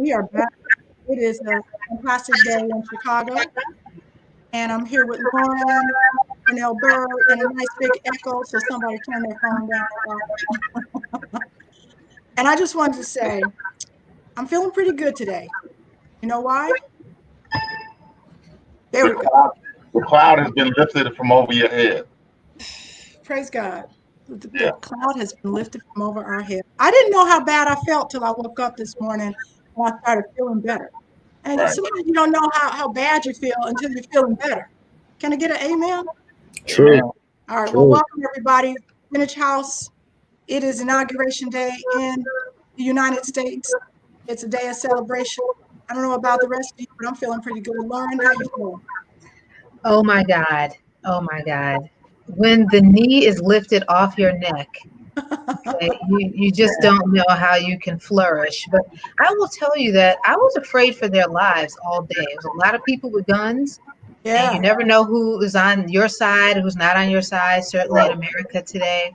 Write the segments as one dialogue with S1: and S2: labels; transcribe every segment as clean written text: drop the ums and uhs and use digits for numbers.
S1: We are back. It is a fantastic day in Chicago, and I'm here with Lauren, Vernell, Byrd, and a nice big echo, so somebody turn their phone down. And I just wanted to say, I'm feeling pretty good today. You know why? There
S2: The
S1: we go.
S2: cloud has been lifted from over your head.
S1: Praise God. The
S2: Yeah,
S1: cloud has been lifted from over our head. I didn't know how bad I felt till I woke up this morning and I started feeling better. And
S2: right.
S1: sometimes you don't know how bad you feel until you're feeling better. Can I get an amen?
S2: Amen.
S3: True.
S1: All right. Well,
S3: True.
S1: welcome everybody. Vintage House. It is inauguration day in the United States. It's a day of celebration. I don't know about the rest of you, but I'm feeling pretty good. Lauren, how you feeling?
S4: Oh my God. Oh my God. When the knee is lifted off your neck, okay, you just don't know how you can flourish. But I will tell you that I was afraid for their lives all day. It was a lot of people with guns, and you
S1: Yeah.
S4: never know who is on your side, who's not on your side, certainly in America today.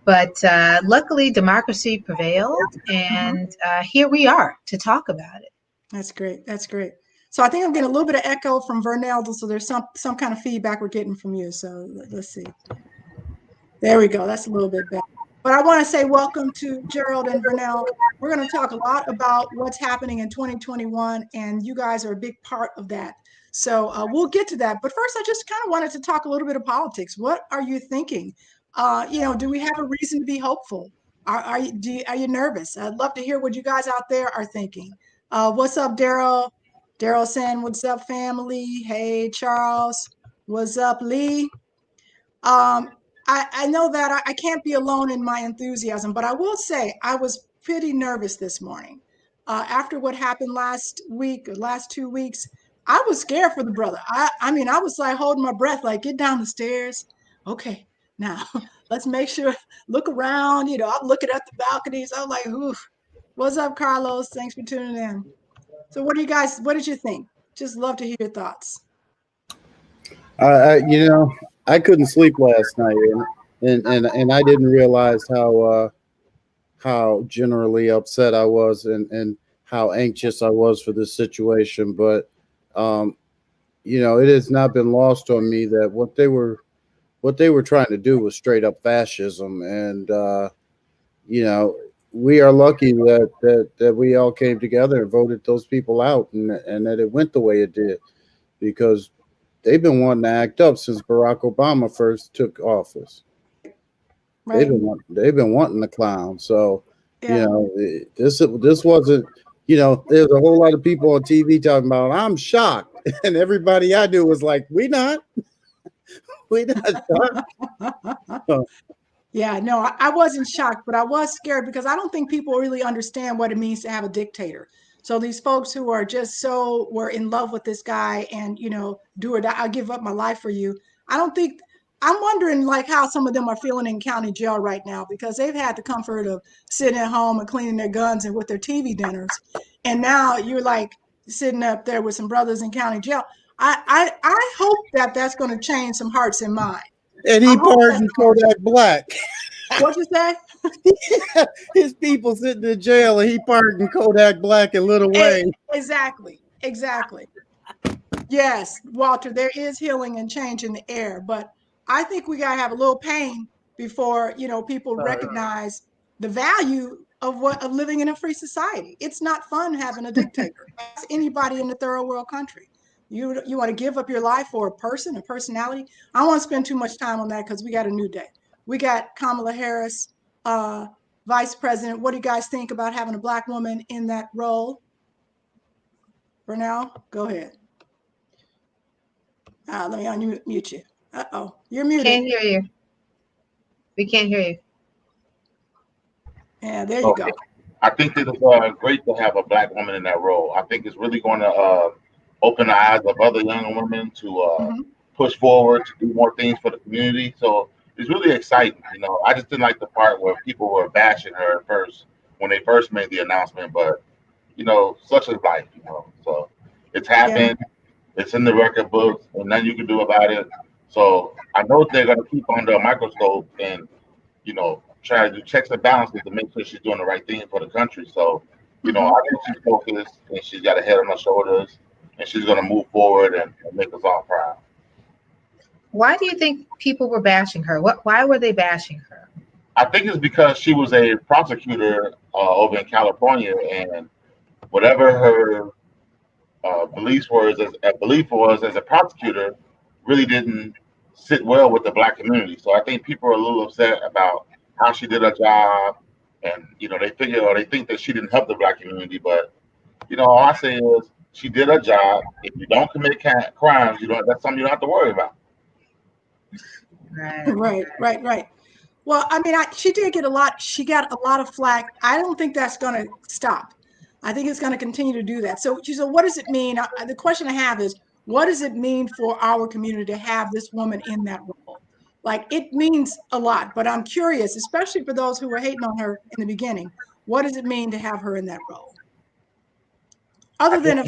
S4: But luckily, democracy prevailed,
S1: Mhm.
S4: and here we are to talk about it.
S1: That's great. That's great. So I think I'm getting a little bit of echo from Vernell, so there's some kind of feedback we're getting from you. So let's see. There we go. That's a little bit better. But I want to say welcome to Gerald and Vernell. We're going to talk a lot about what's happening in 2021, and you guys are a big part of that. So we'll get to that. But first, I just kind of wanted to talk a little bit of politics. What are you thinking? Do we have a reason to be hopeful? Are you nervous? I'd love to hear what you guys out there are thinking. What's up, Daryl? Daryl saying, "What's up, family?" Hey, Charles. What's up, Lee? Um, I know that I can't be alone in my enthusiasm, but I will say I was pretty nervous this morning. After what happened last week, or last 2 weeks, I was scared for the brother. I mean, I was like holding my breath, like, get down the stairs. Okay, now let's make sure, look around. I'm looking at the balconies. I'm like, oof. What's up, Carlos? Thanks for tuning in. So, what did you think? Just love to hear your thoughts.
S3: I couldn't sleep last night, and I didn't realize how generally upset I was, and how anxious I was for this situation. But um, it has not been lost on me that what they were trying to do was straight up fascism, and you know we are lucky that we all came together and voted those people out, and that it went the way it did, because they've been wanting to act up since Barack Obama first took office. They've
S1: Right?
S3: been they've been wanting the clown. So,
S1: Yeah.
S3: this wasn't. There's a whole lot of people on TV talking about I'm shocked, and everybody I knew was like, we not shocked.
S1: Yeah, no, I wasn't shocked, but I was scared because I don't think people really understand what it means to have a dictator. So these folks who are just were in love with this guy and, do or die, I'll give up my life for you. I don't think, I'm wondering like how some of them are feeling in county jail right now because they've had the comfort of sitting at home and cleaning their guns and with their TV dinners. And now you're like sitting up there with some brothers in county jail. I hope that that's going to change some hearts and minds.
S3: And
S1: I
S3: he
S1: hope that's
S3: pardoned
S1: going to.
S3: Kodak Black.
S1: What'd you say?
S3: His people sitting in jail, and he pardoned Kodak Black and Little Wayne.
S1: Exactly. Exactly. Yes, Walter, there is healing and change in the air, but I think we got to have a little pain before, people recognize the value of living in a free society. It's not fun having a dictator. Ask anybody in the third world country. You want to give up your life for a person, a personality? I don't want to spend too much time on that because we got a new day. We got Kamala Harris, uh, vice president. What do you guys think about having a black woman in that role? Vernell, go ahead. Let me unmute you. Uh-oh, you're muted.
S4: Can't hear you. We can't hear you.
S1: Yeah, there you go.
S2: Okay. I think that it's great to have a black woman in that role. I think it's really going to open the eyes of other young women to
S1: Hmm.
S2: push forward to do more things for the community. So it's really exciting. I just didn't like the part where people were bashing her at first when they first made the announcement. But such is life. So it's
S1: Yeah,
S2: happened. It's in the record books, and nothing you can do about it. So I know they're going to keep under a microscope and try to do checks and balances to make sure she's doing the right thing for the country. So You know, I think she's focused and she's got a head on her shoulders, and she's going to move forward and make us all proud.
S4: Why do you think people were bashing her? Why were they bashing her?
S2: I think it's because she was a prosecutor over in California, and whatever her belief was as a prosecutor really didn't sit well with the black community. So I think people are a little upset about how she did her job, and you know they figure or they think that she didn't help the black community. But you know, all I say is she did her job. If you don't commit crimes, you don't. That's something you don't have to worry about.
S1: Right. Well, I mean, she did get a lot. She got a lot of flack. I don't think that's going to stop. I think it's going to continue to do that. So, what does it mean? The question I have is, what does it mean for our community to have this woman in that role? Like, it means a lot, but I'm curious, especially for those who were hating on her in the beginning, what does it mean to have her in that role? Other than,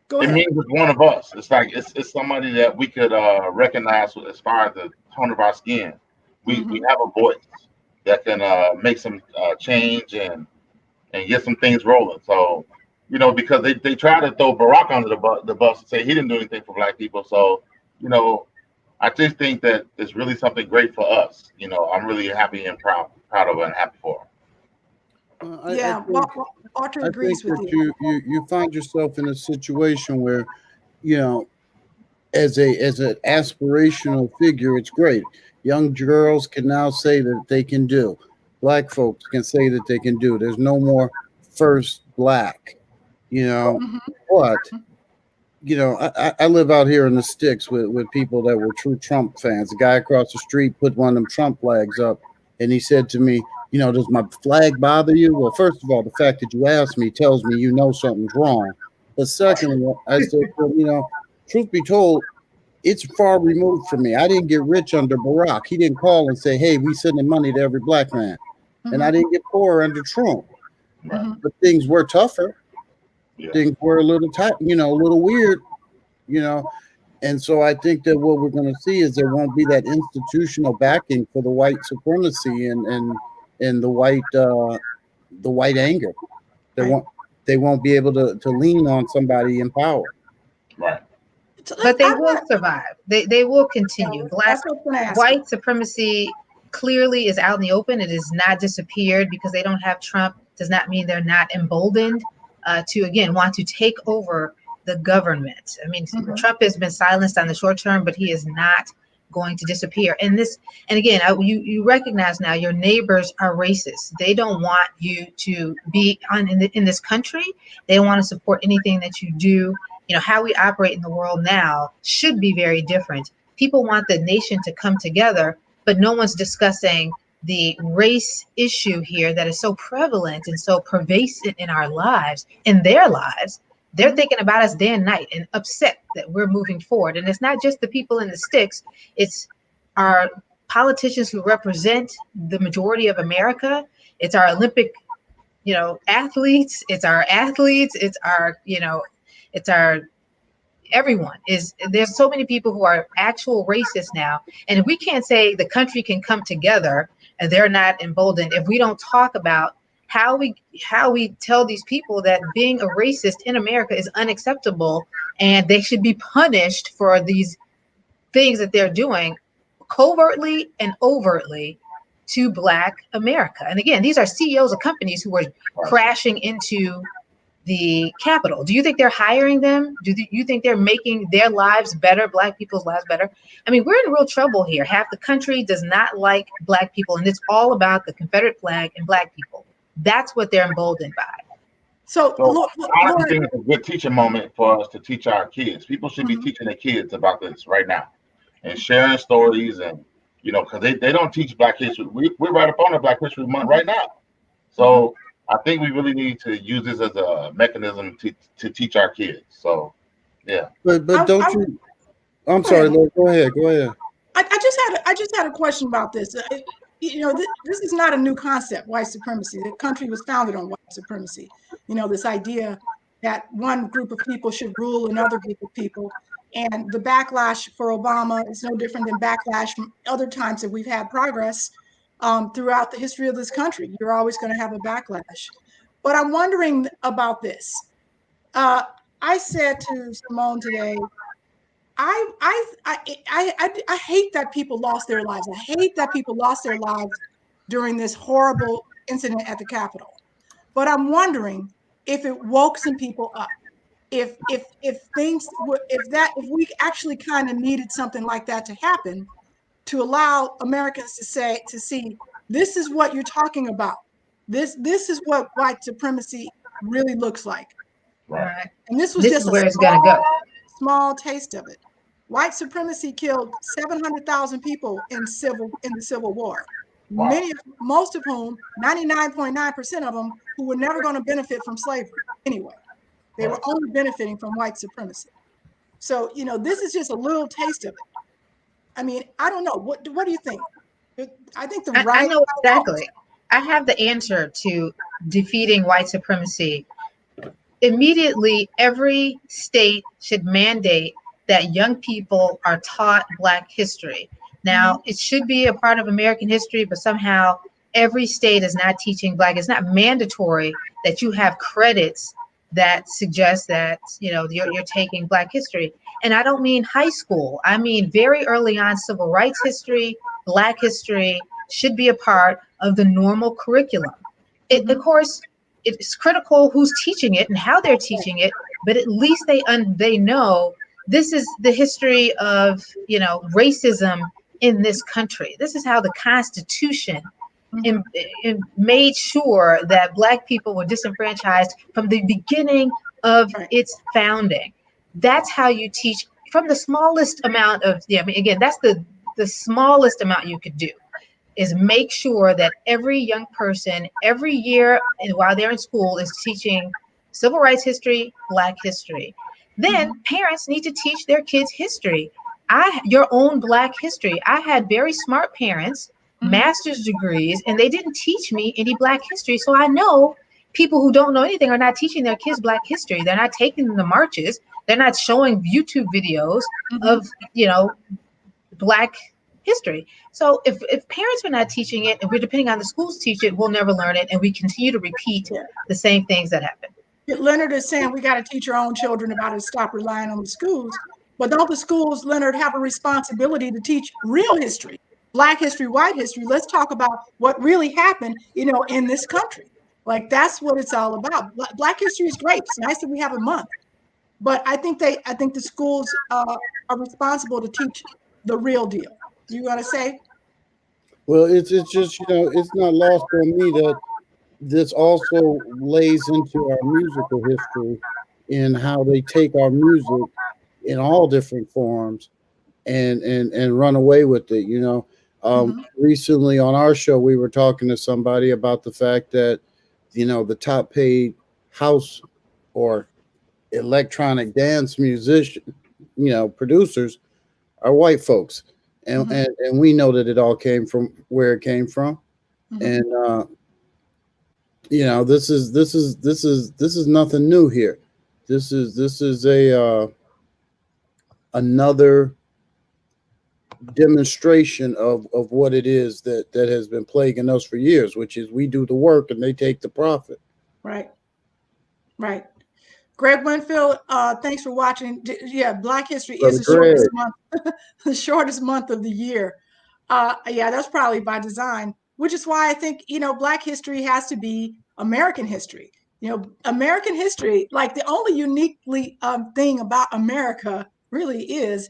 S1: go
S2: It
S1: ahead.
S2: means it's one of us. It's like it's somebody that we could recognize as far as the tone of our skin. We have a voice that can make some change and get some things rolling. So, you know, because they try to throw Barack under the bus and say he didn't do anything for black people. So, you know, I just think that it's really something great for us. You know, I'm really happy and proud of her and happy for her.
S1: Yeah, Walter
S3: I
S1: agrees
S3: think
S1: with
S3: that you find yourself in a situation where, you know, as an aspirational figure, it's great. Young girls can now say that they can do. Black folks can say that they can do. There's no more first black, you know. But you know, I live out here in the sticks with people that were true Trump fans. The guy across the street put one of them Trump flags up, and he said to me, you know, does my flag bother you? Well, first of all, the fact that you asked me tells me you know something's wrong. But secondly, I said, well, you know, truth be told, it's far removed from me. I didn't get rich under Barack. He didn't call and say, hey, we sending money to every black man. And I didn't get poor under Trump. But things were tougher.
S2: Yeah.
S3: Things were a little tight, you know, a little weird, you know. And so I think that what we're going to see is there won't be that institutional backing for the white supremacy and the white anger. They won't be able to lean on somebody in power.
S2: Right.
S4: But they will survive. They will continue. White supremacy clearly is out in the open. It has not disappeared. Because they don't have Trump does not mean they're not emboldened to, again, want to take over the government. I mean, Trump has been silenced on the short term, but he is not going to disappear. And again, you recognize now your neighbors are racist. They don't want you to be in this country. They don't want to support anything that you do. You know, how we operate in the world now should be very different. People want the nation to come together, but no one's discussing the race issue here that is so prevalent and so pervasive in our lives, in their lives. They're thinking about us day and night and upset that we're moving forward. And it's not just the people in the sticks. It's our politicians who represent the majority of America. It's our Olympic, athletes. It's our athletes. It's our everyone. There's so many people who are actual racists now. And if we can't say the country can come together and they're not emboldened, if we don't talk about how we tell these people that being a racist in America is unacceptable and they should be punished for these things that they're doing covertly and overtly to Black America. And again, these are CEOs of companies who are crashing into the Capitol. Do you think they're hiring them? Do you think they're making their lives better, Black people's lives better? I mean, we're in real trouble here. Half the country does not like Black people, and it's all about the Confederate flag and Black people. That's what they're emboldened by.
S2: So I think it's a good teaching moment for us to teach our kids. People should be teaching their kids about this right now and sharing stories, and because they don't teach Black history. We're right up on the Black History Month right now. So I think we really need to use this as a mechanism to teach our kids. So yeah.
S3: But don't you? I'm sorry, Lord. Go ahead.
S1: I just had a question about this. This is not a new concept, white supremacy. The country was founded on white supremacy. This idea that one group of people should rule another group of people. And the backlash for Obama is no different than backlash from other times that we've had progress throughout the history of this country. You're always going to have a backlash. But I'm wondering about this. I said to Simone today, I hate that people lost their lives. I hate that people lost their lives during this horrible incident at the Capitol. But I'm wondering if it woke some people up. If things were if we actually kind of needed something like that to happen to allow Americans to see this is what you're talking about. This is what white supremacy really looks like.
S2: Right.
S1: And this was
S4: This
S1: just
S4: is
S1: a
S4: where it's going to go.
S1: small taste of it. White supremacy killed 700,000 people in the Civil War.
S2: Wow.
S1: Most of whom, 99.9% of them, who were never going to benefit from slavery anyway. They were only benefiting from white supremacy. So, this is just a little taste of it. I mean, I don't know. What do you think? I think the
S4: I
S1: right.
S4: know exactly. I have the answer to defeating white supremacy. Immediately, every state should mandate that young people are taught Black history. Now, it should be a part of American history, but somehow every state is not teaching Black. It's not mandatory that you have credits that suggest that you're taking Black history. And I don't mean high school. I mean very early on, civil rights history, Black history should be a part of the normal curriculum. Of course, it's critical who's teaching it and how they're teaching it, but at least they know this is the history of racism in this country. This is how the Constitution made sure that Black people were disenfranchised from the beginning of its founding. That's how you teach from the smallest amount of. I mean, again, that's the smallest amount you could do. Is make sure that every young person every year and while they're in school is teaching civil rights history, Black history. Then parents need to teach their kids history. Your own Black history. I had very smart parents, master's degrees, and they didn't teach me any Black history. So I know people who don't know anything are not teaching their kids Black history. They're not taking them to marches. They're not showing YouTube videos of, Black history. So if parents are not teaching it, and we're depending on the schools to teach it, we'll never learn it, and we continue to repeat the same things that happen.
S1: Leonard is saying we got to teach our own children about it to stop relying on the schools. But don't the schools, Leonard, have a responsibility to teach real history, Black history, white history? Let's talk about what really happened, in this country. Like that's what it's all about. Black history is great. It's nice that we have a month, but I think the schools are responsible to teach the real deal. You want to say?
S3: Well, it's just it's not lost on me that this also lays into our musical history in how they take our music in all different forms and run away with it. Recently on our show, we were talking to somebody about the fact that the top paid house or electronic dance musician, producers are white folks. And we know that it all came from where it came from. And this is nothing new here. This is a another demonstration of what it is that has been plaguing us for years, which is we do the work and they take the profit.
S1: Right. Greg Winfield, thanks for watching. Yeah, Black History is the shortest month, the shortest month of the year. Yeah, that's probably by design, which is why I think, Black history has to be American history. American history, like the only uniquely thing about America really is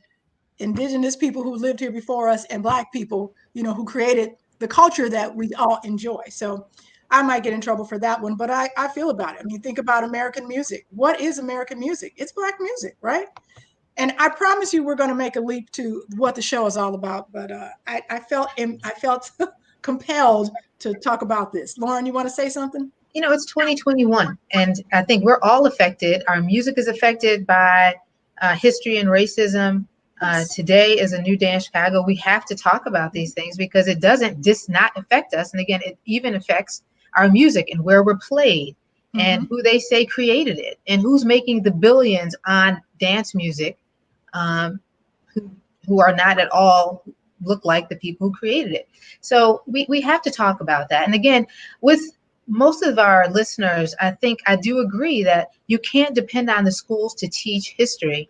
S1: indigenous people who lived here before us and Black people, who created the culture that we all enjoy. So I might get in trouble for that one, but I feel about it. I mean, think about American music. What is American music? It's Black music, right? And I promise you, we're going to make a leap to what the show is all about. But I felt compelled to talk about this. Lauren, you want to say something?
S4: It's 2021, and I think we're all affected. Our music is affected by history and racism. Today is a new day in Chicago. We have to talk about these things because it doesn't just not affect us. And again, it even affects our music and where we're played and who they say created it and who's making the billions on dance music who are not at all look like the people who created it. So we have to talk about that. And again, with most of our listeners, I think I do agree that you can't depend on the schools to teach history,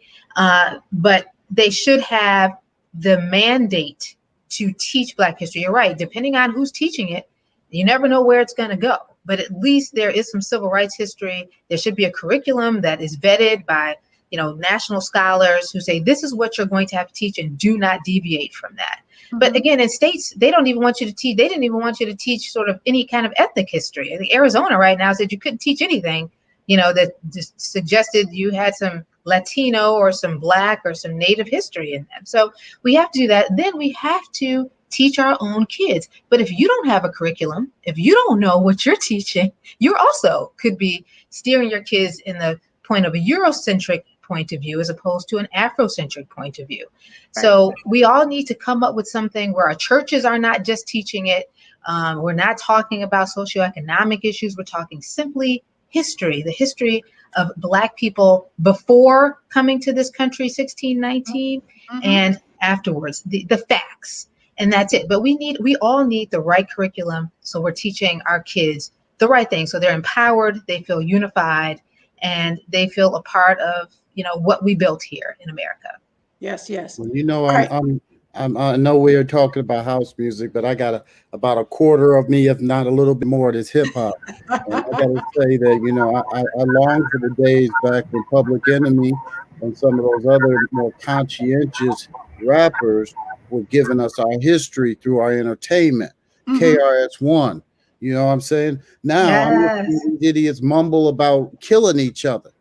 S4: but they should have the mandate to teach Black history. You're right. Depending on who's teaching it, you never know where it's going to go. But at least there is some civil rights history. There should be a curriculum that is vetted by, national scholars who say this is what you're going to have to teach and do not deviate from that. But again, in states, they don't even want you to teach. They didn't even want you to teach sort of any kind of ethnic history. I think Arizona right now said you couldn't teach anything, that just suggested you had some Latino or some Black or some Native history in them. So we have to do that. Then we have to teach our own kids. But if you don't have a curriculum, if you don't know what you're teaching, you also could be steering your kids in the point of a Eurocentric point of view as opposed to an Afrocentric point of view. Right. So we all need to come up with something where our churches are not just teaching it. We're not talking about socioeconomic issues. We're talking simply history, the history of Black people before coming to this country, 1619, and afterwards, the facts. And that's it. But we all need the right curriculum. So we're teaching our kids the right thing. So they're empowered, they feel unified, and they feel a part of, what we built here in America.
S1: Yes, yes.
S3: Well, I know we're talking about house music, but I got about a quarter of me, if not a little bit more, that's hip hop. And I got to say that, I long for the days back when Public Enemy and some of those other more conscientious rappers were giving us our history through our entertainment. KRS-One, you know what I'm saying? Now I'm listening to these idiots mumble about killing each other.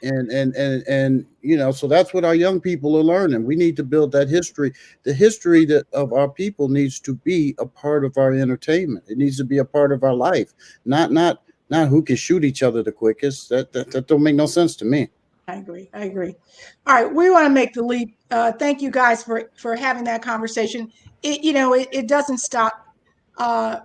S3: And so that's what our young people are learning. We need to build that history. The history of our people needs to be a part of our entertainment. It needs to be a part of our life. Not who can shoot each other the quickest. That don't make no sense to me.
S1: I agree. All right, we want to make the leap. Thank you guys for having that conversation. It doesn't stop.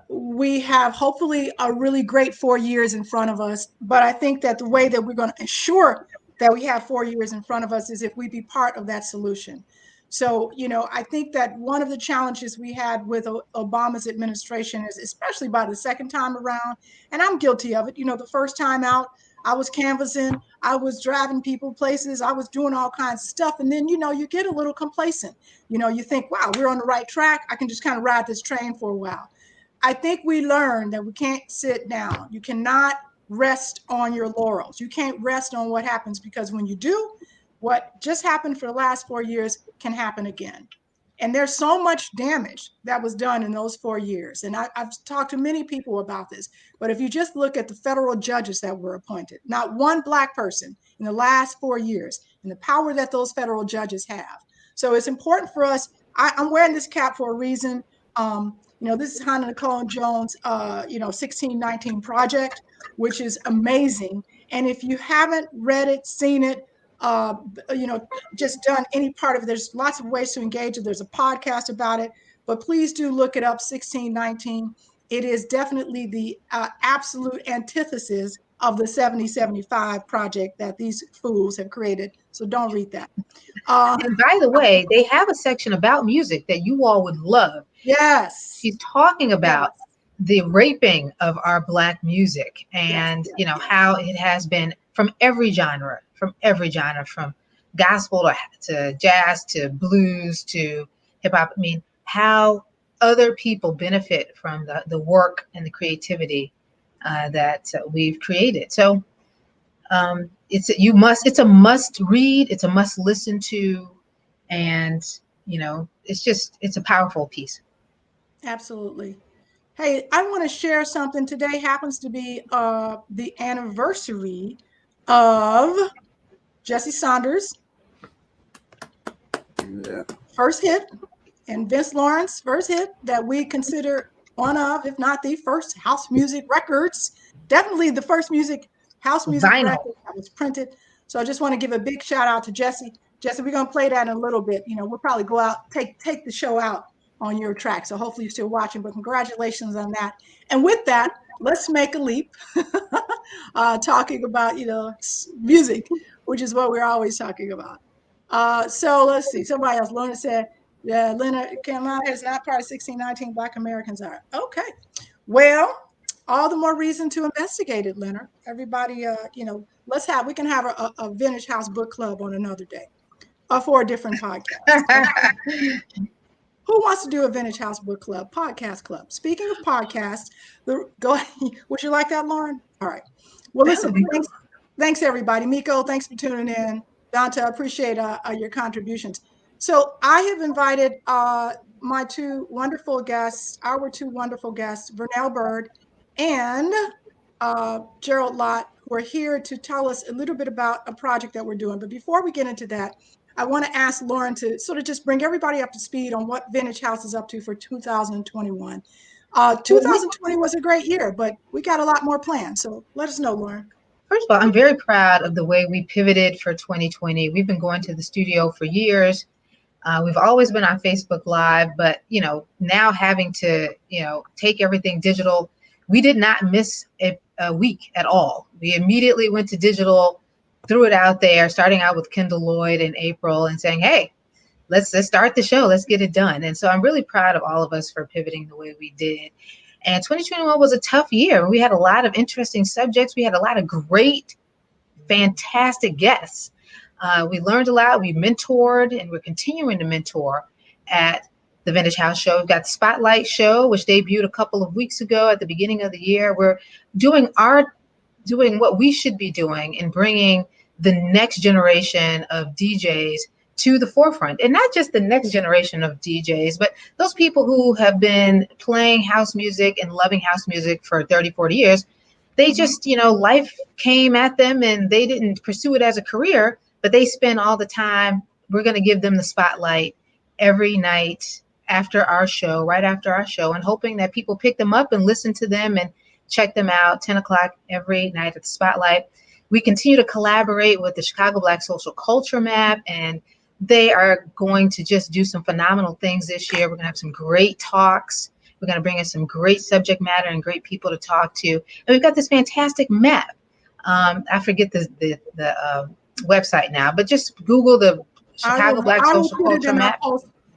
S1: We have hopefully a really great 4 years in front of us, but I think that the way that we're going to ensure that we have 4 years in front of us is if we be part of that solution. So, I think that one of the challenges we had with Obama's administration is, especially by the second time around, and I'm guilty of it, the first time out, I was canvassing, I was driving people places, I was doing all kinds of stuff. And then, you get a little complacent. You think, wow, we're on the right track. I can just kind of ride this train for a while. I think we learned that we can't sit down. You cannot rest on your laurels. You can't rest on what happens, because when you do, what just happened for the last 4 years can happen again. And there's so much damage that was done in those 4 years. And I've talked to many people about this, but if you just look at the federal judges that were appointed, not one Black person in the last 4 years, and the power that those federal judges have. So it's important for us. I'm wearing this cap for a reason. This is Hannah Nicole Jones, 1619 project, which is amazing. And if you haven't read it, seen it, just done any part of it, there's lots of ways to engage it. There's a podcast about it, but please do look it up, 1619. It is definitely the absolute antithesis of the 7075 project that these fools have created. So don't read that.
S4: And by the way, they have a section about music that you all would love.
S1: Yes.
S4: She's talking about the raping of our Black music and, how it has been from every genre, from gospel to jazz to blues to hip hop. I mean, how other people benefit from the work and the creativity that we've created. So it's a must read, it's a must listen to, and it's a powerful piece.
S1: Absolutely. Hey, I want to share something. Today happens to be the anniversary of Jesse Saunders' first hit, and Vince Lawrence's first hit that we consider one of, if not the first house music records, definitely the first house music record that was printed. So I just want to give a big shout out to Jesse. Jesse, we're going to play that in a little bit. We'll probably go out, take the show out on your track. So hopefully you're still watching, but congratulations on that. And with that, let's make a leap talking about, music, which is what we're always talking about. So let's see. Somebody else, Lorna said, Leonard Carolina is not part of 1619. Black Americans are. Okay. Well, all the more reason to investigate it, Leonard. Everybody, we can have a Vintage House book club on another day, or for a different podcast. Who wants to do a Vintage House book club, podcast club? Speaking of podcasts, would you like that, Lauren? All right. Well, listen, thanks everybody. Miko, thanks for tuning in. Dante, I appreciate your contributions. So I have invited our two wonderful guests, Vernell Byrd and Gerald Lott, who are here to tell us a little bit about a project that we're doing. But before we get into that, I want to ask Lauren to sort of just bring everybody up to speed on what Vintage House is up to for 2021. 2020 was a great year, but we got a lot more planned. So let us know, Lauren.
S4: First of all, I'm very proud of the way we pivoted for 2020. We've been going to the studio for years. We've always been on Facebook Live, but now having to take everything digital, we did not miss a week at all. We immediately went to digital, threw it out there, starting out with Kendall Lloyd in April and saying, hey, let's start the show. Let's get it done. And so I'm really proud of all of us for pivoting the way we did. And 2021 was a tough year. We had a lot of interesting subjects. We had a lot of great, fantastic guests. We learned a lot. We mentored, and we're continuing to mentor at the Vintage House Show. We've got the Spotlight Show, which debuted a couple of weeks ago at the beginning of the year. We're doing what we should be doing and bringing the next generation of DJs to the forefront. And not just the next generation of DJs, but those people who have been playing house music and loving house music for 30, 40 years. They just, life came at them and they didn't pursue it as a career, but they spend all the time. We're going to give them the spotlight every night after our show, right after our show, and hoping that people pick them up and listen to them and check them out 10 o'clock every night at the Spotlight. We continue to collaborate with the Chicago Black Social Culture Map, and they are going to just do some phenomenal things this year. We're going to have some great talks. We're going to bring in some great subject matter and great people to talk to. And we've got this fantastic map. I forget the website now, but just Google the Chicago Black Social Culture Map.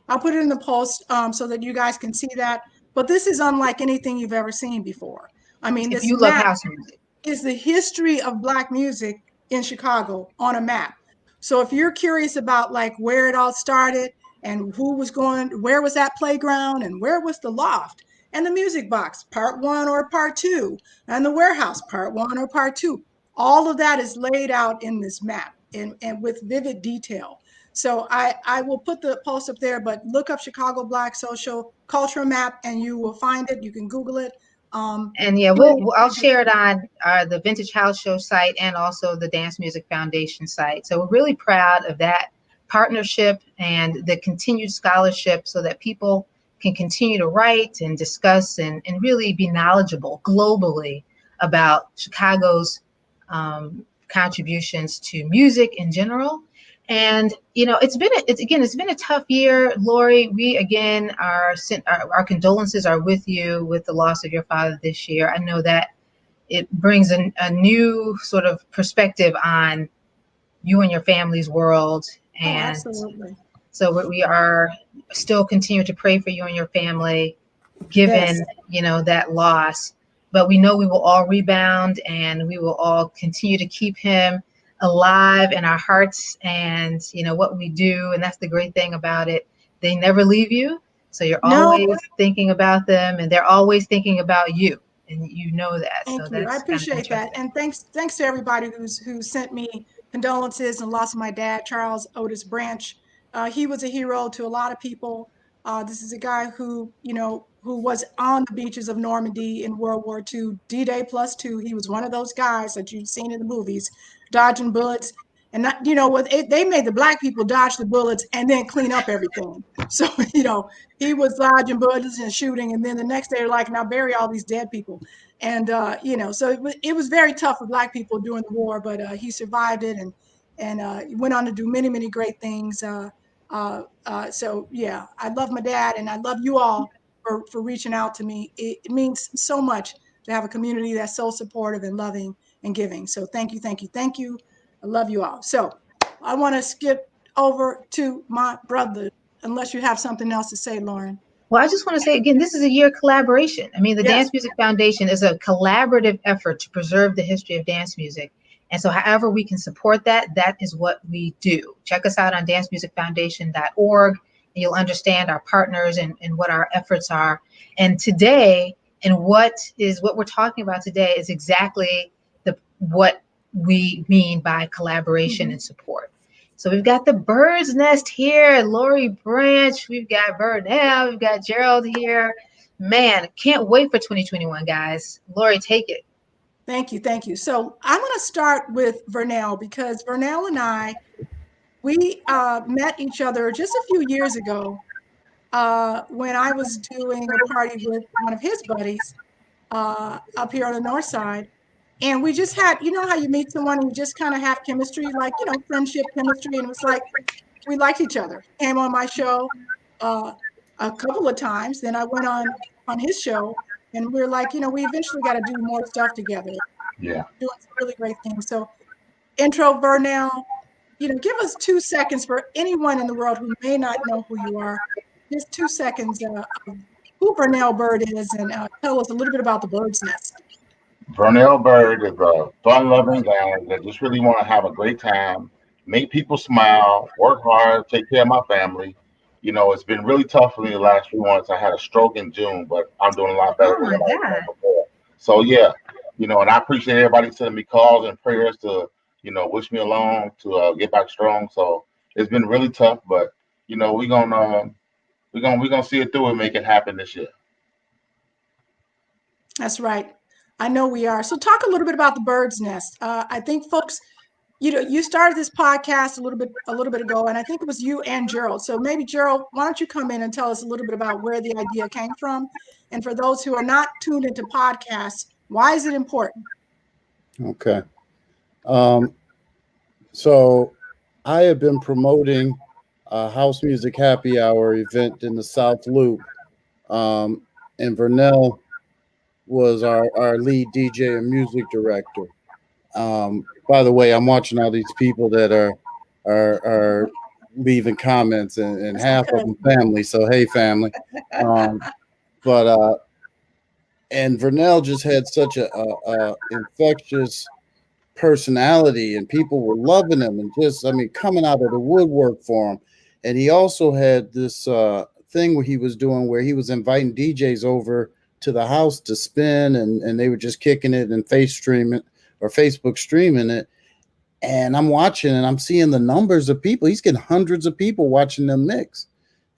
S1: I'll put it in the post so that you guys can see that. But this is unlike anything you've ever seen before. I mean,
S4: if you love house music,
S1: is the history of Black music in Chicago on a map. So if you're curious about like where it all started and where was that playground and where was the loft and the music box, part 1 or part 2, and the warehouse, part 1 or part 2, all of that is laid out in this map and with vivid detail. So I will put the post up there, but look up Chicago Black Social Culture Map and you will find it. You can Google it.
S4: And I'll share it on the Vintage House Show site and also the Dance Music Foundation site. So we're really proud of that partnership and the continued scholarship so that people can continue to write and discuss and really be knowledgeable globally about Chicago's contributions to music in general. And it's been a tough year, Lori. We again our condolences are with you with the loss of your father this year. I know that it brings a new sort of perspective on you and your family's world. And
S1: absolutely.
S4: So we are still continue to pray for you and your family, given that loss. But we know we will all rebound and we will all continue to keep him alive in our hearts and what we do. And that's the great thing about it. They never leave you. So you're always thinking about them and they're always thinking about you. And you know that.
S1: Thank you. I appreciate that. And thanks to everybody who sent me condolences and loss of my dad, Charles Otis Branch. He was a hero to a lot of people. This is a guy who was on the beaches of Normandy in World War II, D-Day +2. He was one of those guys that you've seen in the movies, dodging bullets. And they made the Black people dodge the bullets and then clean up everything. So, he was dodging bullets and shooting. And then the next day, they're like, now bury all these dead people. And, so it was very tough for Black people during the war, but he survived it and went on to do many, many great things. So, yeah, I love my dad and I love you all for reaching out to me. It means so much to have a community that's so supportive and loving and giving. So thank you, thank you, thank you. I love you all. So I want to skip over to my brother, unless you have something else to say, Lauren.
S4: Well, I just want to say again, this is a year of collaboration. I mean, the
S1: Yes.
S4: Dance Music Foundation is a collaborative effort to preserve the history of dance music. And so however we can support that, that is what we do. Check us out on dancemusicfoundation.org, and you'll understand our partners and what our efforts are. And today, and what we're talking about today is exactly what we mean by collaboration and support. So we've got the Bird's Nest here, Lori Branch, we've got Vernell, we've got Gerald here. Man, can't wait for 2021, guys. Lori, take it.
S1: Thank you. Thank you. So I'm going to start with Vernell because Vernell and I, we met each other just a few years ago when I was doing a party with one of his buddies up here on the north side. And we just had, you know how you meet someone and you just kind of have chemistry, like, you know, friendship chemistry. And it was like, we liked each other. He came on my show uh, a couple of times. Then I went on his show and we are like, you know, we eventually got to do more stuff together.
S2: Yeah.
S1: Doing some really great things. So intro Vernell, you know, give us 2 seconds for anyone in the world who may not know who you are. Just 2 seconds of who Vernell Byrd is and tell us a little bit about the Bird's Nest.
S2: Vernell Byrd is a fun-loving guy that just really want to have a great time, make people smile, work hard, take care of my family. You know, it's been really tough for me the last few months. I had a stroke in June, but I'm doing a lot better
S4: Oh
S2: than
S4: my
S2: I was
S4: God.
S2: doing before. So yeah, you know, and I appreciate everybody sending me calls and prayers to, you know, wish me along to get back strong. So it's been really tough, but you know, we're gonna see it through and make it happen this year.
S1: That's right. I know we are. So talk a little bit about the Bird's Nest. I think folks, you know, you started this podcast a little bit ago, and I think it was you and Gerald. So maybe Gerald, why don't you come in and tell us a little bit about where the idea came from? And for those who are not tuned into podcasts, why is it important?
S3: Okay. Um, so I have been promoting a house music happy hour event in the South Loop. And Vernell was our lead DJ and music director. By the way, I'm watching all these people that are leaving comments, and
S1: That's
S3: half of
S1: okay.
S3: them family. So hey, family. Um, but and Vernell just had such a infectious personality, and people were loving him, and just I mean coming out of the woodwork for him. And he also had this thing where he was doing where he was inviting DJs over to the house to spin, and they were just kicking it and face streaming or Facebook streaming it. And I'm watching and I'm seeing the numbers of people. He's getting hundreds of people watching them mix.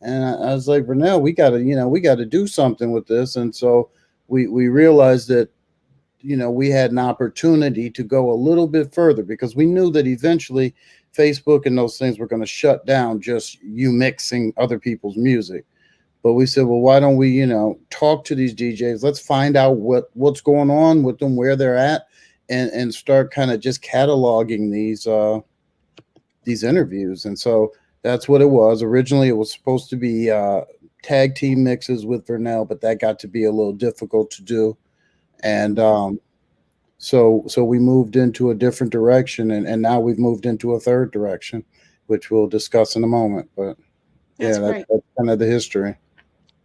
S3: And I was like, Vernell, we got to do something with this. And so we realized that, we had an opportunity to go a little bit further because we knew that eventually Facebook and those things were going to shut down just you mixing other people's music. But we said, well, why don't we, talk to these DJs? Let's find out what's going on with them, where they're at, and start kind of just cataloging these interviews. And so that's what it was. Originally, it was supposed to be tag team mixes with Vernell, but that got to be a little difficult to do. And so we moved into a different direction, and now we've moved into a third direction, which we'll discuss in a moment. But
S1: That's
S3: yeah,
S1: great.
S3: that's kind of the history.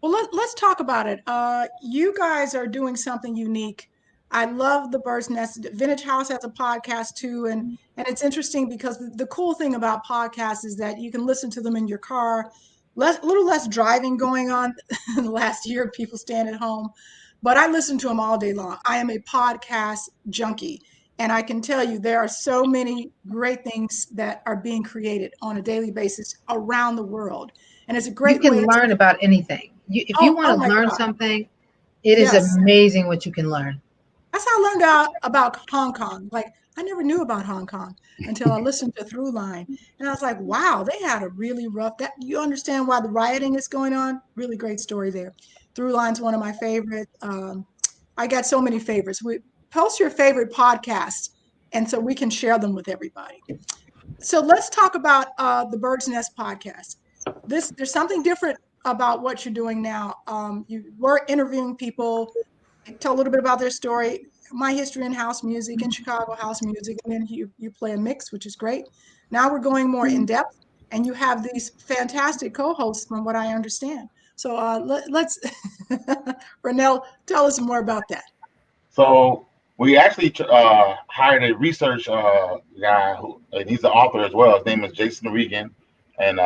S1: Well, let's talk about it. You guys are doing something unique. I love the Bird's Nest. Vintage House has a podcast too, and it's interesting because the cool thing about podcasts is that you can listen to them in your car. A little less driving going on in the last year. People staying at home, but I listen to them all day long. I am a podcast junkie, and I can tell you there are so many great things that are being created on a daily basis around the world, and it's a
S4: You
S1: great way
S4: can
S1: to.
S4: learn about anything. If you want
S1: Oh
S4: to
S1: my
S4: learn
S1: God.
S4: something, it is
S1: Yes.
S4: amazing what you can learn.
S1: That's how I learned out about Hong Kong. Like, I never knew about Hong Kong until I listened to Throughline. And I was like, wow, they had a really rough, that you understand why the rioting is going on? Really great story there. Throughline's one of my favorites. I got so many favorites. Post your favorite podcasts, and so we can share them with everybody. So let's talk about the Bird's Nest podcast. There's something different about what you're doing now. You were interviewing people, tell a little bit about their story, my history in house music, in Chicago house music, and then you play a mix, which is great. Now we're going more in depth, and you have these fantastic co-hosts, from what I understand. So let's, Vernell, tell us more about that.
S2: So we actually hired a research guy and he's the author as well. His name is Jason Regan, and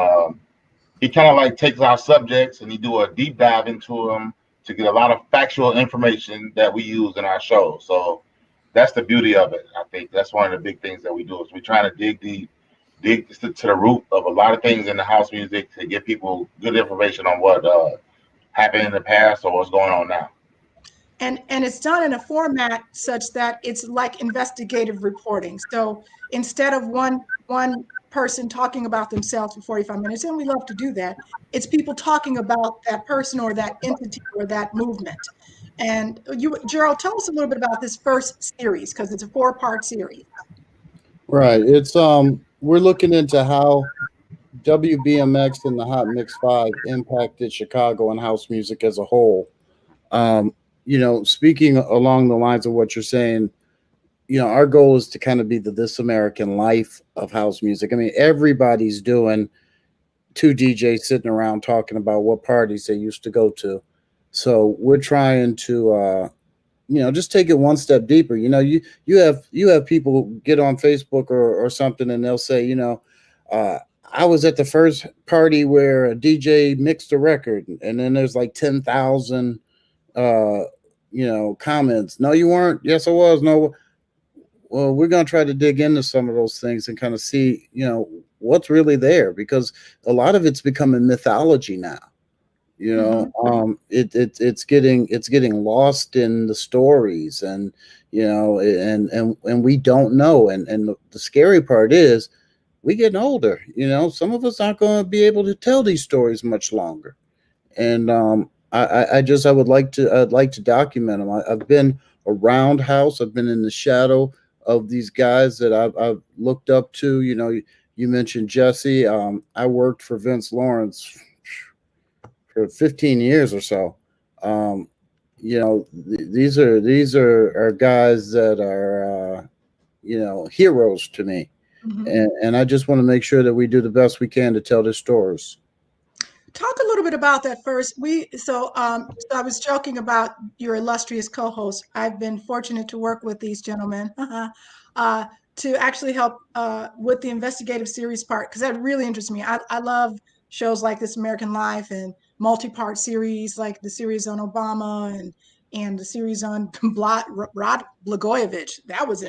S2: he kind of like takes our subjects and he do a deep dive into them to get a lot of factual information that we use in our show. So that's the beauty of it. I think that's one of the big things that we do is we try to dig deep, dig to the root of a lot of things in the house music to give people good information on what happened in the past or what's going on now.
S1: And it's done in a format such that it's like investigative reporting. So instead of one person talking about themselves for 45 minutes, and we love to do that, it's people talking about that person or that entity or that movement. And you, Gerald, tell us a little bit about this first series because it's a 4-part series.
S3: Right. It's we're looking into how WBMX and the Hot Mix 5 impacted Chicago and house music as a whole. Um, speaking along the lines of what you're saying, our goal is to kind of be the This American Life of house music. I mean, everybody's doing 2 DJs sitting around talking about what parties they used to go to. So we're trying to, just take it one step deeper. You have people get on Facebook or something, and they'll say, I was at the first party where a DJ mixed a record, and then there's like 10,000 comments. No, you weren't. Yes, I was. No. Well, we're going to try to dig into some of those things and kind of see, what's really there, because a lot of it's becoming mythology now. It's getting lost in the stories, and and we don't know. And the scary part is we getting older. Some of us aren't going to be able to tell these stories much longer. And I'd like to document them. I've been around house. I've been in the shadow of these guys that I've looked up to. You mentioned Jesse. I worked for Vince Lawrence for 15 years or so. These are guys that are heroes to me. Mm-hmm. And I just want to make sure that we do the best we can to tell their stories.
S1: Talk a little bit about that first. So I was joking about your illustrious co-host. I've been fortunate to work with these gentlemen to actually help with the investigative series part, because that really interests me. I love shows like This American Life and multi-part series like the series on Obama and the series on Rod Blagojevich. That was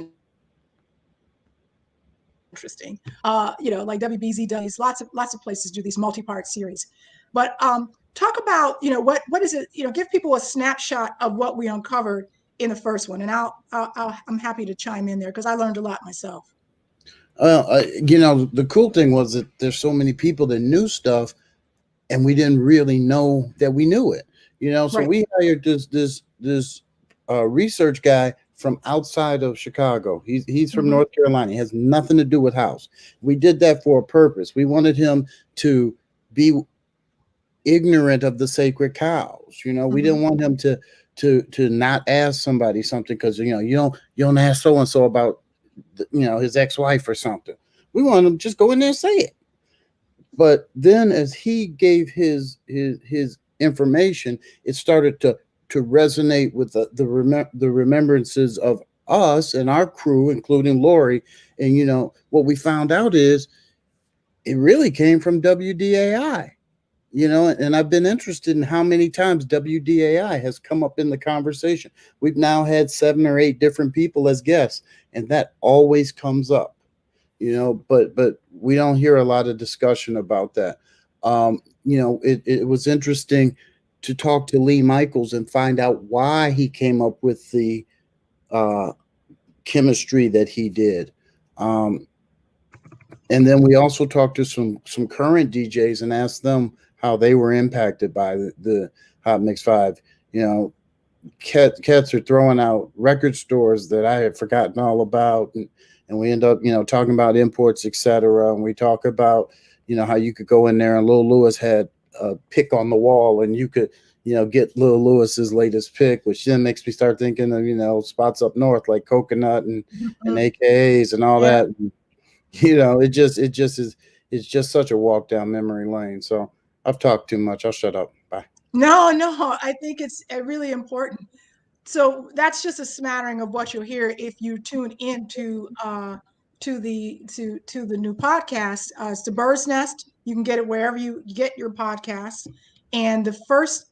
S1: interesting. Like WBZ does, lots of places do these multi-part series. But talk about, what is it, give people a snapshot of what we uncovered in the first one. And I'm happy to chime in there because I learned a lot myself.
S3: Well, the cool thing was that there's so many people that knew stuff and we didn't really know that we knew it, so right. We hired this research guy from outside of Chicago. He's from North Carolina. He has nothing to do with house. We did that for a purpose. We wanted him to be ignorant of the sacred cows. We didn't want him to not ask somebody something because you don't ask so and so about his ex-wife or something. We want him to just go in there and say it. But then as he gave his information, it started to resonate with the remembrances of us and our crew, including Lori. And what we found out is it really came from WDAI. And I've been interested in how many times WDAI has come up in the conversation. We've now had 7 or 8 different people as guests, and that always comes up. But we don't hear a lot of discussion about that. It was interesting to talk to Lee Michaels and find out why he came up with the chemistry that he did. And then we also talked to some current DJs and asked them how they were impacted by the Hot Mix 5. Cats are throwing out record stores that I had forgotten all about. And we end up, talking about imports, etc. And we talk about, how you could go in there and Lil Louis had a pick on the wall and you could, get Lil Lewis's latest pick, which then makes me start thinking of, spots up north like Coconut and AKAs and all that. And, it's just such a walk down memory lane. So I've talked too much. I'll shut up. Bye.
S1: No, no, I think it's really important. So that's just a smattering of what you'll hear if you tune into to the new podcast. It's the Bird's Nest. You can get it wherever you get your podcasts. And the first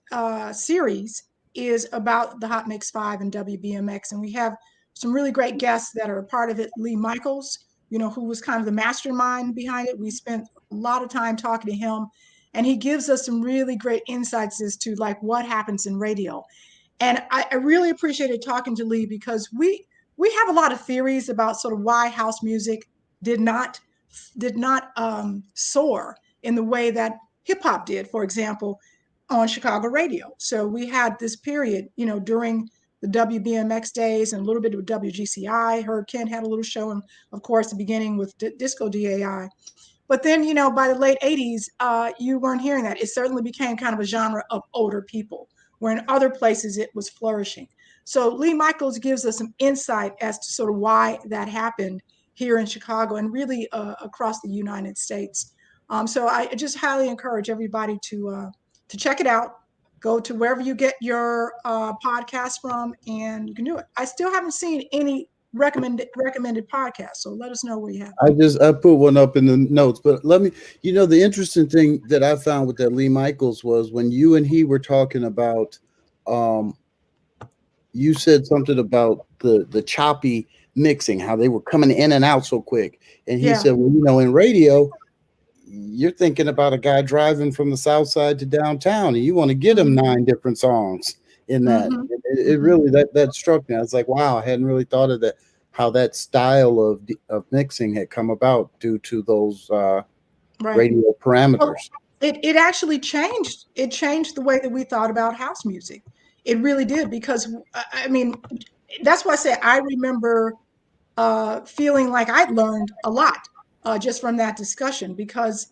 S1: series is about the Hot Mix 5 and WBMX, and we have some really great guests that are a part of it. Lee Michaels, who was kind of the mastermind behind it. We spent a lot of time talking to him, and he gives us some really great insights as to like what happens in radio. And I really appreciated talking to Lee because we have a lot of theories about sort of why house music did not soar in the way that hip hop did, for example, on Chicago radio. So we had this period, during the WBMX days and a little bit of WGCI. Herb Kent had a little show, and of course, the beginning with Disco DAI. But then, by the late 80s, you weren't hearing that. It certainly became kind of a genre of older people, where in other places it was flourishing. So Lee Michaels gives us some insight as to sort of why that happened here in Chicago and really across the United States. So I just highly encourage everybody to check it out. Go to wherever you get your podcast from, and you can do it. I still haven't seen any recommended podcasts, so let us know where you have.
S3: I put one up in the notes, but let me, the interesting thing that I found with that Lee Michaels was when you and he were talking about, you said something about the choppy mixing, how they were coming in and out so quick, and he said, well, in radio, you're thinking about a guy driving from the south side to downtown, and you want to get him 9 different songs in that. It really that struck me. I was like, wow, I hadn't really thought of that, how that style of mixing had come about due to those radio parameters.
S1: It actually changed. It changed the way that we thought about house music. It really did, because I mean, that's why I say I remember feeling like I'd learned a lot just from that discussion, because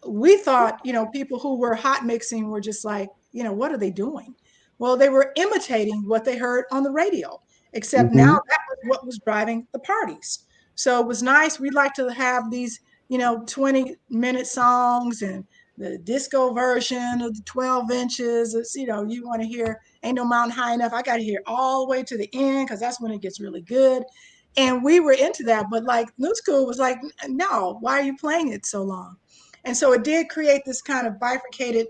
S1: we thought, people who were hot mixing were just like, what are they doing? Well, they were imitating what they heard on the radio, except now that was what was driving the parties. So it was nice. We'd like to have these, 20-minute songs and the disco version of the 12 inches. It's, you want to hear Ain't No Mountain High Enough. I got to hear all the way to the end because that's when it gets really good. And we were into that. But like New School was like, no, why are you playing it so long? And so it did create this kind of bifurcated,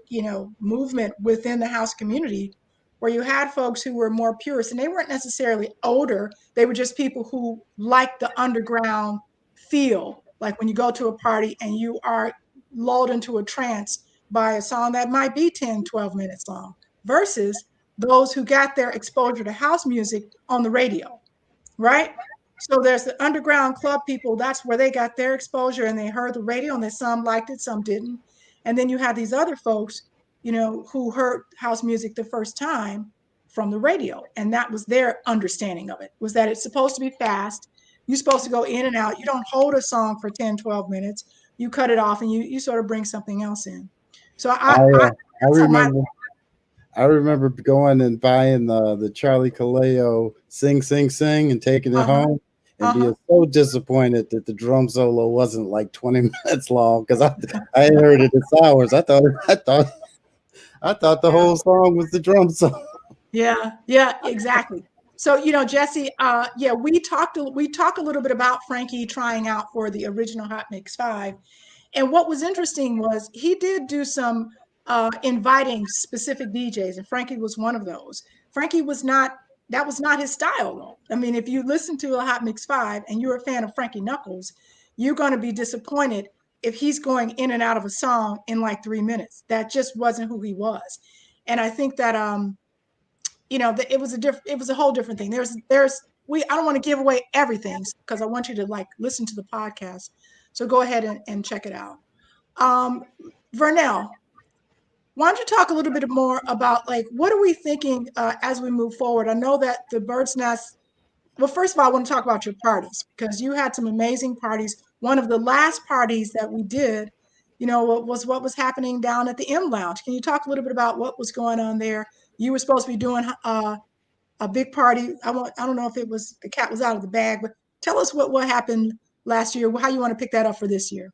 S1: movement within the house community where you had folks who were more purists, and they weren't necessarily older. They were just people who liked the underground feel, like when you go to a party and you are lulled into a trance by a song that might be 10, 12 minutes long, versus those who got their exposure to house music on the radio, right? So there's the underground club people. That's where they got their exposure, and they heard the radio, and some liked it, some didn't. And then you have these other folks, who heard house music the first time from the radio, and that was their understanding of it, was that it's supposed to be fast. You're supposed to go in and out. You don't hold a song for 10, 12 minutes. You cut it off and you sort of bring something else in. So I
S3: remember going and buying the Charlie Kaleo Sing Sing Sing and taking it home and being so disappointed that the drum solo wasn't like 20 minutes long, because I had heard it in hours. I thought the whole song was the drum solo.
S1: Yeah, exactly. So, Jesse, we talk a little bit about Frankie trying out for the original Hot Mix 5. And what was interesting was he did do some inviting specific DJs, and Frankie was one of those. Frankie that was not his style, though. I mean, if you listen to a Hot Mix 5 and you're a fan of Frankie Knuckles, you're going to be disappointed if he's going in and out of a song in like 3 minutes. That just wasn't who he was. And I think that it was a whole different thing. I don't want to give away everything because I want you to like listen to the podcast. So go ahead and check it out. Vernell, why don't you talk a little bit more about like what are we thinking as we move forward? I know that the Bird's Nest. Well, first of all, I want to talk about your parties, because you had some amazing parties. One of the last parties that we did, was what was happening down at the M Lounge. Can you talk a little bit about what was going on there? You were supposed to be doing a big party. I don't know if it was the cat was out of the bag, but tell us what happened last year, how you want to pick that up for this year.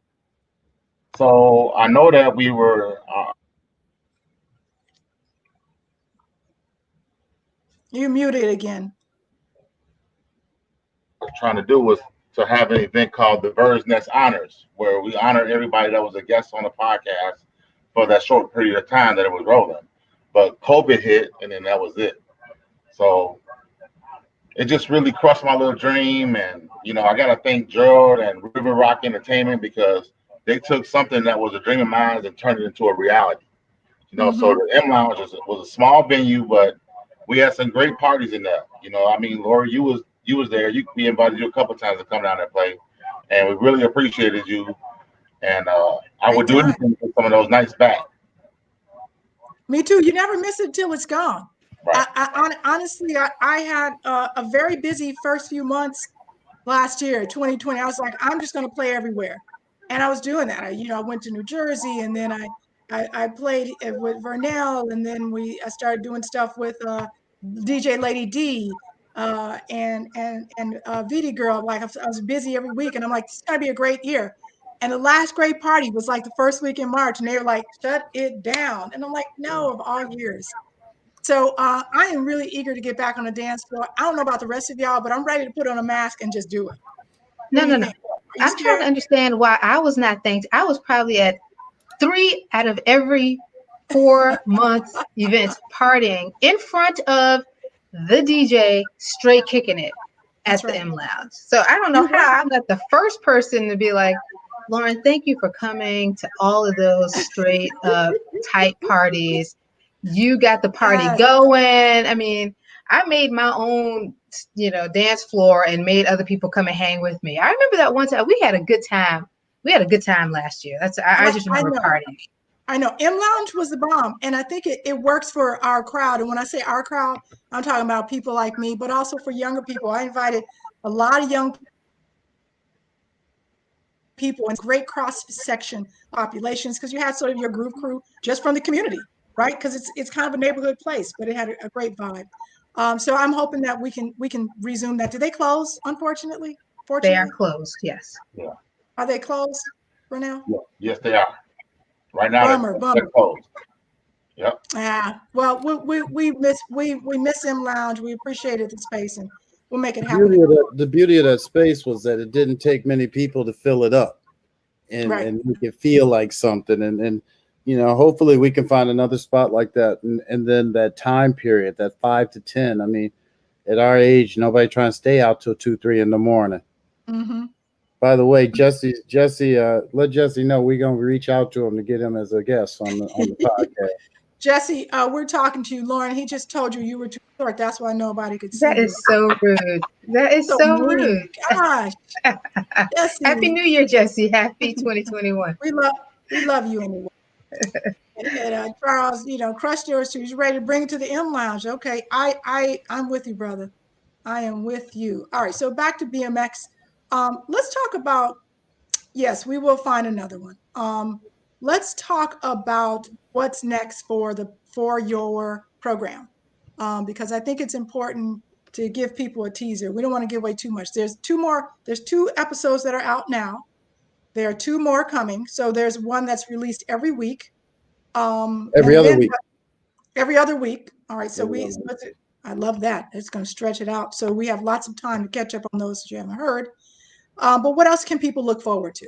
S2: So I know that we were
S1: You muted again.
S2: Trying to do was to have an event called the Bird's Nest Honors, where we honor everybody that was a guest on the podcast for that short period of time that it was rolling. But COVID hit, and then that was it. So it just really crushed my little dream. And I gotta thank Gerald and River Rock Entertainment because they took something that was a dream of mine and turned it into a reality. So the M Lounge was a small venue, but we had some great parties in there. I mean, Lori, you was there. We invited you a couple times to come down and play, and we really appreciated you. And I would do anything for some of those nights back.
S1: Me too. You never miss it till it's gone.
S2: Right.
S1: Honestly, I had a very busy first few months last year, 2020. I was like, I'm just going to play everywhere, and I was doing that. I went to New Jersey, and then I played with Vernell, and then I started doing stuff with DJ Lady D and VD Girl. Like I was busy every week, and I'm like, this is gonna be a great year. And the last great party was like the first week in March, and they were like, shut it down. And I'm like, no, of all years. So I am really eager to get back on the dance floor. I don't know about the rest of y'all, but I'm ready to put on a mask and just do it.
S4: No. I'm trying to understand why I was not thanked. I was probably at 3 out of every 4 months events partying in front of the DJ, straight kicking it at the M Lounge. So I don't know how I'm not the first person to be like, Lauren, thank you for coming to all of those straight up tight parties. You got the party going. I mean, I made my own, dance floor and made other people come and hang with me. I remember that one time we had a good time. We had a good time last year. I just remember partying.
S1: I know M Lounge was the bomb, and I think it works for our crowd. And when I say our crowd, I'm talking about people like me, but also for younger people. I invited a lot of young people and great cross section populations because you had sort of your groove crew just from the community, right? Because it's kind of a neighborhood place, but it had a great vibe. So I'm hoping that we can resume that. Did they close? Unfortunately,
S4: they are closed. Yes.
S2: Yeah.
S1: Are they closed for now?
S2: Yeah. Yes, they are. Right now,
S1: bummer.
S2: They're closed. Yep.
S1: Well, we miss M Lounge. We appreciated the space, and we'll make it happen.
S3: The beauty of that space was that it didn't take many people to fill it up, and make it feel like something. And hopefully we can find another spot like that. And then that time period, that 5 to 10. I mean, at our age, nobody trying to stay out till 2, 3 in the morning.
S1: Mm-hmm.
S3: By the way, Jesse, let Jesse know we're gonna reach out to him to get him as a guest on the podcast.
S1: Jesse, we're talking to you, Lauren. He just told you were too short. That's why nobody could see.
S4: That is so rude. That is so rude.
S1: Gosh.
S4: Happy New Year, Jesse. Happy 2021.
S1: We love you anyway. And Charles, crushed yours too. You're ready to bring it to the M Lounge. Okay, I'm with you, brother. I am with you. All right, so back to BMX. Let's talk about. Yes, we will find another one. Let's talk about what's next for your program, because I think it's important to give people a teaser. We don't want to give away too much. There's 2 episodes that are out now. There are 2 more coming. So there's one that's released every week.
S3: Every other week.
S1: Every other week. All right. So I love that. It's going to stretch it out. So we have lots of time to catch up on those that you haven't heard. But what else can people look forward to?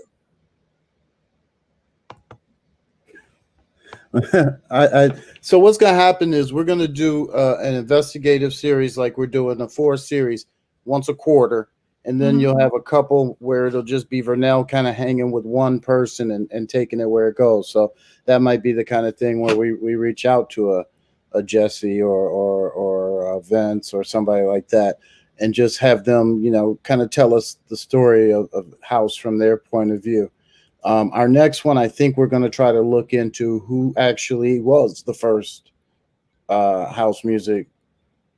S3: So what's going to happen is we're going to do an investigative series like we're doing a 4 series once a quarter. And then you'll have a couple where it'll just be Vernell kind of hanging with one person and taking it where it goes. So that might be the kind of thing where we reach out to a Jesse or a Vince or somebody like that and just have them, kind of tell us the story of house from their point of view. Our next one, I think we're going to try to look into who actually was the first house music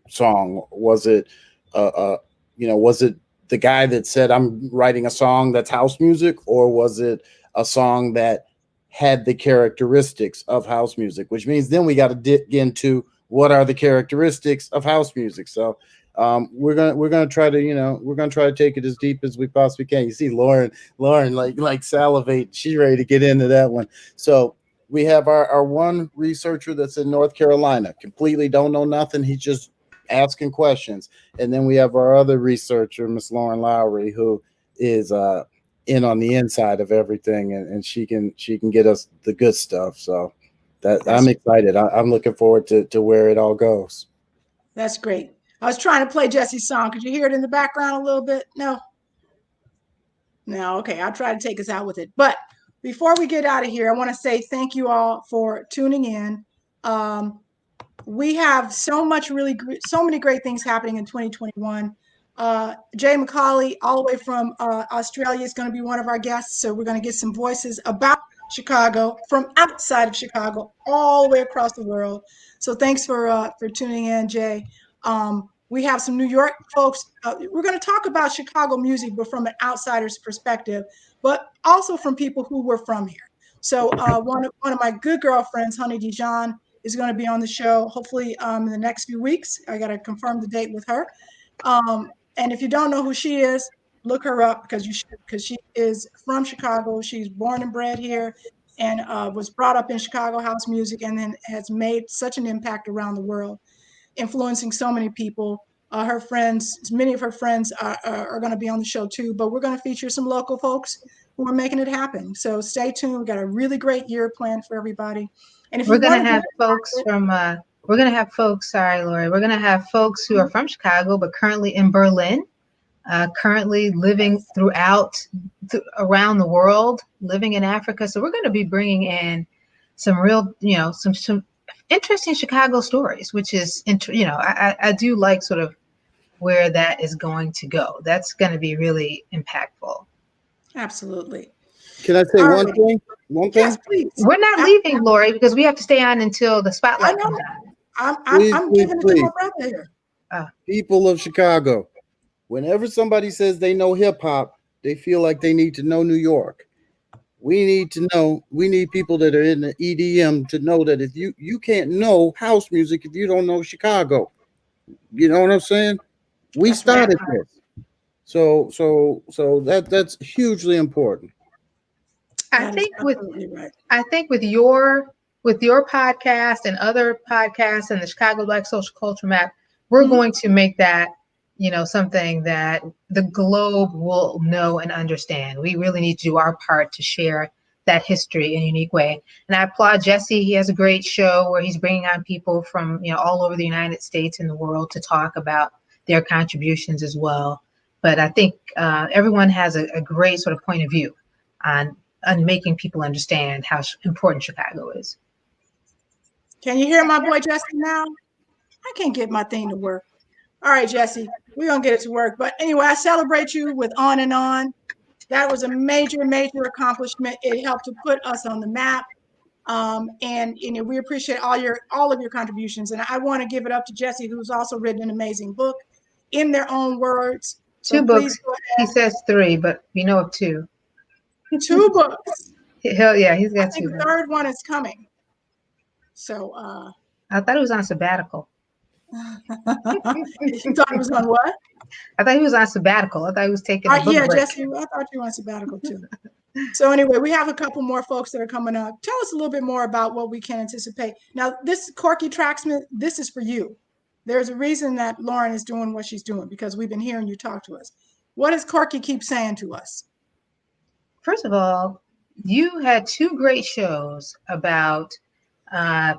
S3: song. Was it, was it the guy that said, I'm writing a song that's house music, or was it a song that had the characteristics of house music, which means then we got to dig into what are the characteristics of house music. So we're gonna try to take it as deep as we possibly can. You see Lauren like salivate. She's ready to get into that one. So we have our one researcher that's in North Carolina, completely don't know nothing. He's just asking questions. And then we have our other researcher, Miss Lauren Lowry, who is in on the inside of everything, and she can get us the good stuff. So I'm excited. I'm looking forward to where it all goes.
S1: That's great. I was trying to play Jesse's song. Could you hear it in the background a little bit? No. No. Okay. I'll try to take us out with it. But before we get out of here, I want to say thank you all for tuning in. We have so many great things happening in 2021. Jay McCauley, all the way from Australia, is going to be one of our guests. So we're going to get some voices about Chicago from outside of Chicago, all the way across the world. So thanks for tuning in, Jay. We have some New York folks. We're going to talk about Chicago music, but from an outsider's perspective, but also from people who were from here. So one of my good girlfriends, Honey Dijon, is going to be on the show, hopefully in the next few weeks. I got to confirm the date with her. And if you don't know who she is, look her up because you should, because she is from Chicago. She's born and bred here and was brought up in Chicago house music, and then has made such an impact around the world, influencing so many people. Her friends, many of her friends are going to be on the show too, but we're going to feature some local folks who are making it happen. So stay tuned. We've got a really great year planned for everybody. And if
S4: we're going to have folks from, we're going to have folks, sorry, Lori, we're going to have folks who are from Chicago, but currently in Berlin, currently living around the world, living in Africa. So we're going to be bringing in some real, some interesting Chicago stories, which is, I do like sort of where that is going to go. That's going to be really impactful.
S1: Absolutely.
S3: Can I say one thing?
S1: Yes, please.
S4: We're not leaving, Lori, because we have to stay on until the spotlight comes on.
S1: I'm giving it to my brother here.
S3: People of Chicago, whenever somebody says they know hip hop, they feel like they need to know New York. We need people that are in the EDM to know that if you can't know house music if you don't know Chicago. You know what I'm saying? We started this. So that's hugely important.
S4: I think with your podcast and other podcasts and the Chicago Black Social Culture Map, we're going to make that, something that the globe will know and understand. We really need to do our part to share that history in a unique way. And I applaud Jesse. He has a great show where he's bringing on people from, all over the United States and the world to talk about their contributions as well. But I think everyone has a great sort of point of view on making people understand how important Chicago is.
S1: Can you hear my boy Jesse now? I can't get my thing to work. All right, Jesse, we're going to get it to work. But anyway, I celebrate you with On and On. That was a major, major accomplishment. It helped to put us on the map. And we appreciate all of your contributions. And I want to give it up to Jesse, who's also written an amazing book in their own words.
S4: So 2 books. He says 3, but we know of 2.
S1: 2 books.
S4: He's got 2.
S1: The third one is coming. So
S4: I thought he was on sabbatical.
S1: You thought he was on what?
S4: I thought he was on sabbatical. I thought he was taking a book break.
S1: Jesse, I thought you were on sabbatical too. So anyway, we have a couple more folks that are coming up. Tell us a little bit more about what we can anticipate. Now, this Corky Tracksmith, this is for you. There's a reason that Lauren is doing what she's doing, because we've been hearing you talk to us. What does Corky keep saying to us?
S4: First of all, you had 2 great shows about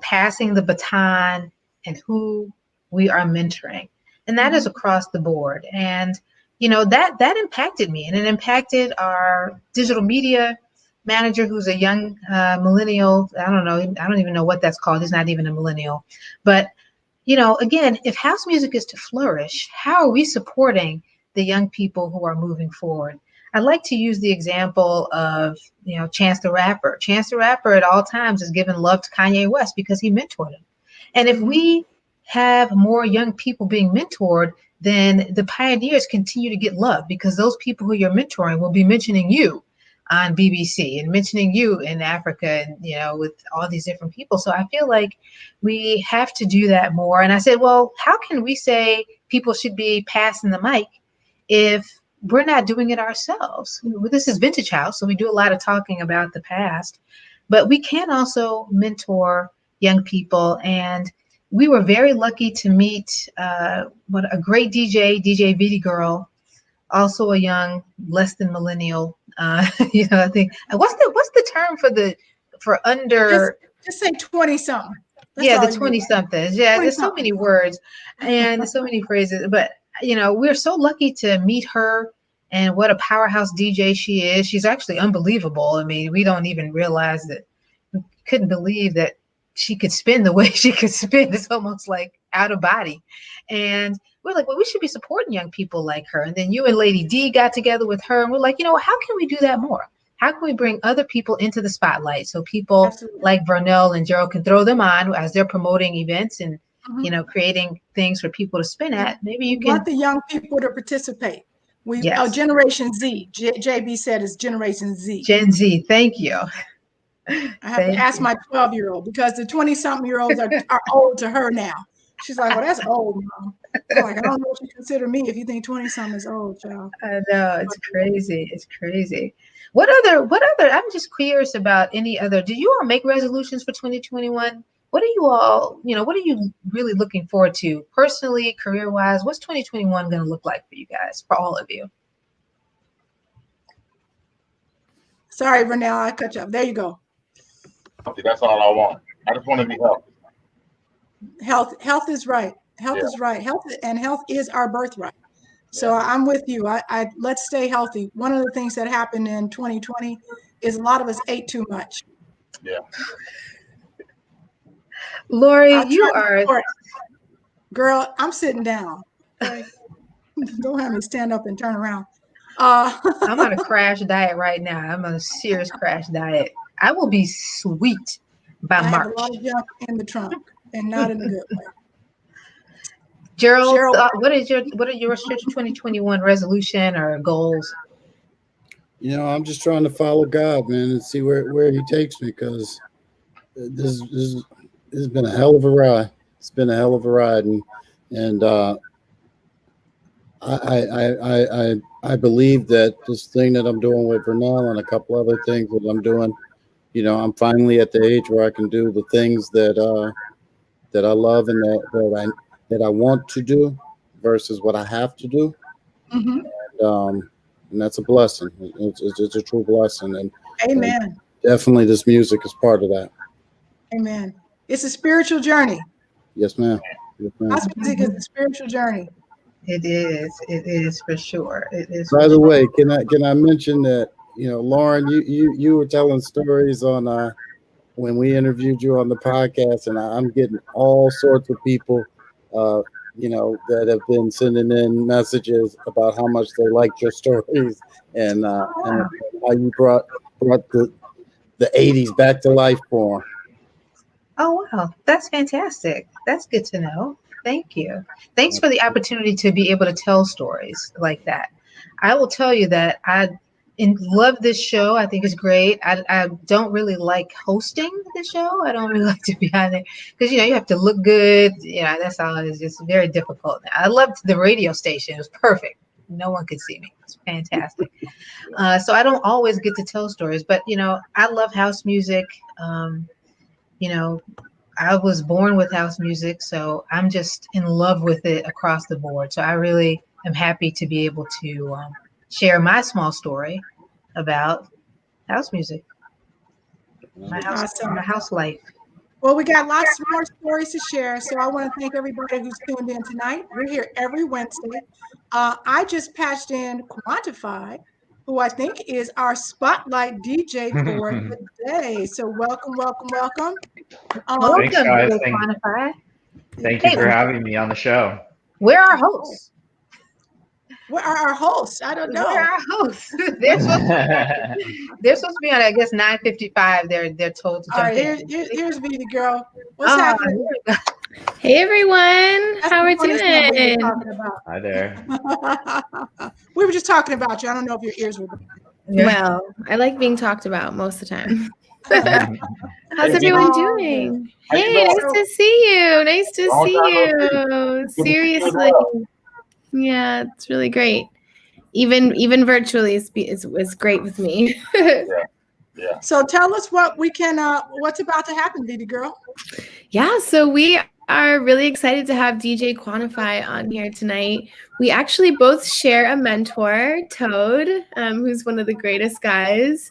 S4: passing the baton and who we are mentoring. And that is across the board. And, that impacted me, and it impacted our digital media manager, who's a young millennial. I don't even know what that's called. He's not even a millennial. But, again, if house music is to flourish, how are we supporting the young people who are moving forward? I like to use the example of, Chance the Rapper. Chance the Rapper at all times is giving love to Kanye West because he mentored him. And if we have more young people being mentored, then the pioneers continue to get love, because those people who you're mentoring will be mentioning you on BBC and mentioning you in Africa and, with all these different people. So I feel like we have to do that more. And I said, well, how can we say people should be passing the mic if we're not doing it ourselves? This is Vintage House, so we do a lot of talking about the past, but we can also mentor young people. And we were very lucky to meet what a great DJ VD Girl, also a young, less than millennial. I think what's the term for under?
S1: Just say 20 something.
S4: Yeah, the 20 somethings. Yeah, there's so many words and so many phrases. But we're so lucky to meet her, and what a powerhouse DJ she is. She's actually unbelievable. I mean, we don't even realize that. We couldn't believe that she could spin the way she could spin. It's almost like out of body. And we're like, well, we should be supporting young people like her. And then you and Lady D got together with her, and we're like, how can we do that more? How can we bring other people into the spotlight so people
S1: Absolutely.
S4: like Vernell and Gerald can throw them on as they're promoting events and creating things for people to spin at? Maybe you can
S1: want the young people to participate.
S4: Yes.
S1: Generation Z. JB said it's Generation Z.
S4: Gen Z. Thank you.
S1: I have to ask my 12-year-old because the 20-something-year-olds are old to her now. She's like, well, that's old, Mom. I'm like, I don't know what you consider me if you think 20-something is old, child.
S4: I know, it's crazy. It's crazy. What other, I'm just curious about any other, do you all make resolutions for 2021? What are you all, what are you really looking forward to personally, career-wise? What's 2021 going to look like for you guys, for all of you?
S1: Sorry, Vernell, I cut you off. There you go.
S2: That's all I want. I just want to be healthy.
S1: Health is right. Health is right. Health is our birthright. So I'm with you. I let's stay healthy. One of the things that happened in 2020 is a lot of us ate too much.
S2: Yeah.
S4: Lori, you are
S1: girl. I'm sitting down. Okay? Don't have me stand up and turn around.
S4: I'm on a crash diet right now. I'm on a serious crash diet. I will be sweet by March.
S1: I have a lot of junk in the trunk, and not in a good way.
S4: Gerald, what are your 2021 resolution or goals?
S3: I'm just trying to follow God, man, and see where He takes me, because this has been a hell of a ride. It's been a hell of a ride, and I believe that this thing that I'm doing with Vernell and a couple other things that I'm doing, I'm finally at the age where I can do the things that I love and that I want to do versus what I have to do. And that's a blessing. It's a true blessing. And
S1: amen.
S3: And definitely this music is part of that.
S1: Amen. It's a spiritual journey.
S3: Yes, ma'am. Yes, ma'am.
S1: House music is a spiritual journey.
S4: It is for sure. It is.
S3: By the way, can I mention that, Lauren, you were telling stories on when we interviewed you on the podcast, and I'm getting all sorts of people that have been sending in messages about how much they liked your stories and how you brought the 80s back to life for them.
S4: Oh, wow. That's fantastic. That's good to know. Thank you. Thanks for the opportunity to be able to tell stories like that. I will tell you that I love this show. I think it's great. I don't really like hosting the show. I don't really like to be on there because, you have to look good. That's all. It's just very difficult. I loved the radio station. It was perfect. No one could see me. It's fantastic. So I don't always get to tell stories, but, I love house music. I was born with house music, so I'm just in love with it across the board. So I really am happy to be able to share my small story about house music, my house life.
S1: Well, we got lots more stories to share, so I want to thank everybody who's tuned in tonight. We're here every Wednesday. I just patched in Quantify, who I think is our spotlight DJ for the day. So welcome.
S5: Thanks, guys. Thank you for having me on the show.
S4: Where are our hosts?
S1: Where are our hosts? I don't know.
S4: Where are our hosts? They're supposed to be on, I guess, 9:55. They're told to jump in.
S1: Here's VD Girl. What's happening?
S6: Hey, everyone. How are we doing?
S5: Hi there.
S1: We were just talking about you. I don't know if your ears were burning.
S6: Well, I like being talked about most of the time. How's everyone doing? Hey, nice to see you. Nice to see you. Seriously. Yeah, it's really great. Even virtually is great with me.
S2: Yeah.
S1: So tell us what's about to happen, VD Girl.
S6: Yeah, so we are really excited to have DJ Quantify on here tonight. We actually both share a mentor, Toad, who's one of the greatest guys.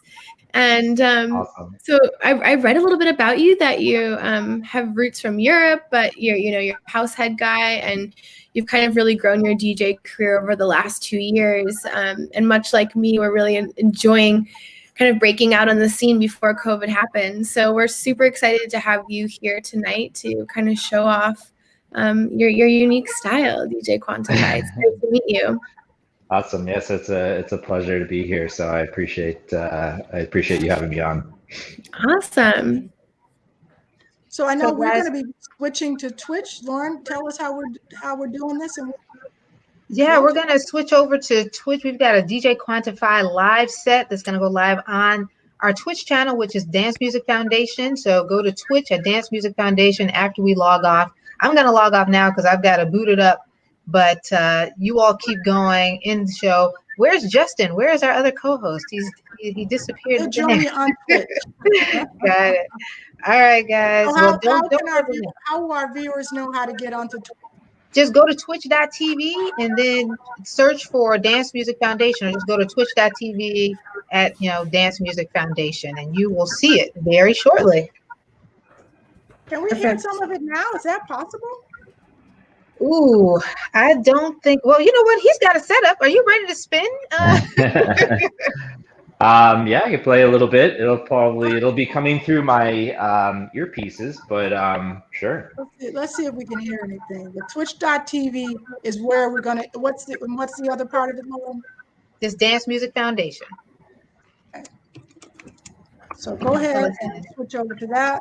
S6: And
S5: Awesome.
S6: so I read a little bit about you, that you have roots from Europe, but you're a house head guy, and you've kind of really grown your DJ career over the last 2 years. And much like me, we're really enjoying kind of breaking out on the scene before COVID happened. So we're super excited to have you here tonight to kind of show off your unique style, DJ Quantify. It's great to meet you.
S5: Awesome. Yes, it's a pleasure to be here. So I appreciate you having me on.
S6: Awesome.
S1: So I know we're going to be switching to Twitch. Lauren, tell us how we're doing this. And
S4: yeah, we're going to switch over to Twitch. We've got a DJ Quantify live set that's going to go live on our Twitch channel, which is Dance Music Foundation. So go to Twitch at Dance Music Foundation after we log off. I'm going to log off now because I've got to boot it up. But you all keep going in the show. Where's Justin? Where is our other co-host? He disappeared.
S1: He'll join you on Twitch.
S4: Got it. All right, guys.
S1: So how will our viewers know how to get onto Twitch?
S4: Just go to twitch.tv and then search for Dance Music Foundation, or just go to twitch.tv at Dance Music Foundation, and you will see it very shortly.
S1: Can we hear some of it now? Is that possible?
S4: Ooh, I don't think. Well, you know what? He's got a setup. Are you ready to spin?
S5: Yeah, I can play a little bit. It'll be coming through my earpieces, but sure.
S1: Let's see if we can hear anything. The twitch.tv is where we're gonna. What's the other part of it, Lauren?
S4: This Dance Music Foundation.
S1: Okay. So go ahead and switch over to that.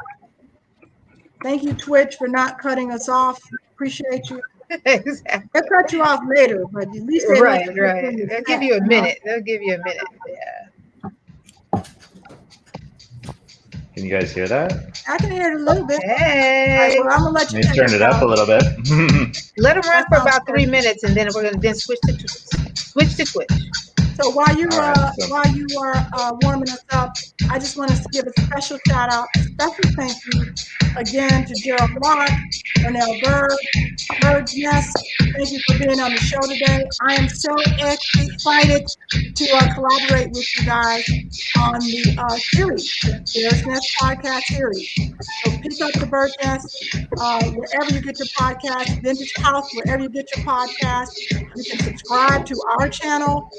S1: Thank you, Twitch, for not cutting us off. Appreciate you.
S4: Exactly.
S1: They'll cut you off later, but at least they
S4: right. They'll give you a minute. Yeah.
S5: Can you guys hear that?
S1: I can hear it a little bit.
S4: Hey.
S1: Right, well, I'm gonna let you
S5: turn it up a little bit.
S4: Let them run for about 3 minutes, and then we're gonna switch to Twitch.
S1: So while you are warming us up, I just want us to give a special shout out, a special thank you again to Gerald, Lott, Vernell, Byrd, yes, thank you for being on the show today. I am so excited to collaborate with you guys on the series, the Bird's Nest podcast series. So pick up the Bird's Nest wherever you get your podcast, Vintage House, wherever you get your podcast. You can subscribe to our channel,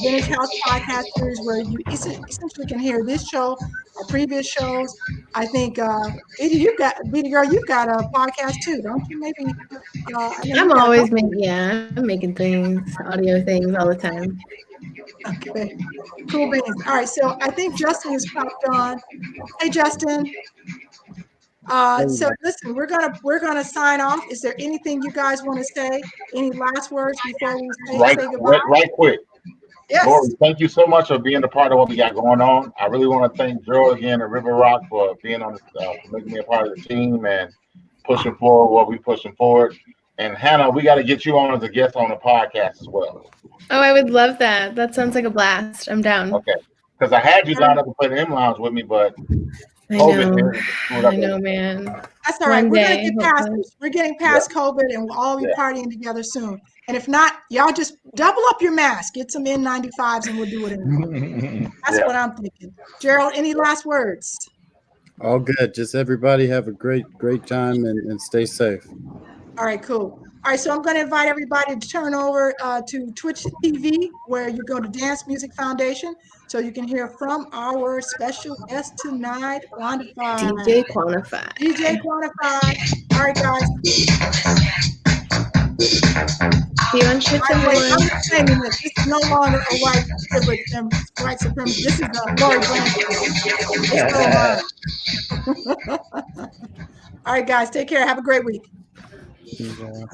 S1: Vintage House podcast series, where you essentially can hear this show, our previous shows. I think, Vita Girl, you've got a podcast too, don't you? Maybe.
S6: I'm always making things, audio things all the time.
S1: Okay, cool beans. All right, so I think Justin has popped on. Hey, Justin. So listen, we're gonna sign off. Is there anything you guys want to say? Any last words before we say goodbye?
S2: Right quick.
S1: Yes.
S2: Lori, thank you so much for being a part of what we got going on. I really want to thank Gerald again at River Rock for being on, making me a part of the team and pushing forward what we're pushing forward. And Hannah, we got to get you on as a guest on the podcast as well.
S6: Oh, I would love that. That sounds like a blast. I'm down.
S2: Okay. Because I had you lined up to play the M-Lounge with me, but
S6: I know, man.
S1: That's all right. We're gonna get past this. We're getting past COVID, and we'll all be partying together soon. And if not, y'all just double up your mask, get some N95s, and we'll do it anyway. That's what I'm thinking. Gerald, any last words?
S3: All good. Just everybody have a great time and stay safe.
S1: All right, cool. All right, so I'm going to invite everybody to turn over to Twitch TV, where you go to Dance Music Foundation, so you can hear from our special guest tonight,
S6: DJ Quantify.
S1: DJ Quantify. All right, guys.
S6: See you on Twitch and
S1: I'm saying this is no longer a white privilege and white supremacy. This is a Lori Brand. All right, guys, take care. Have a great week.
S3: Yeah.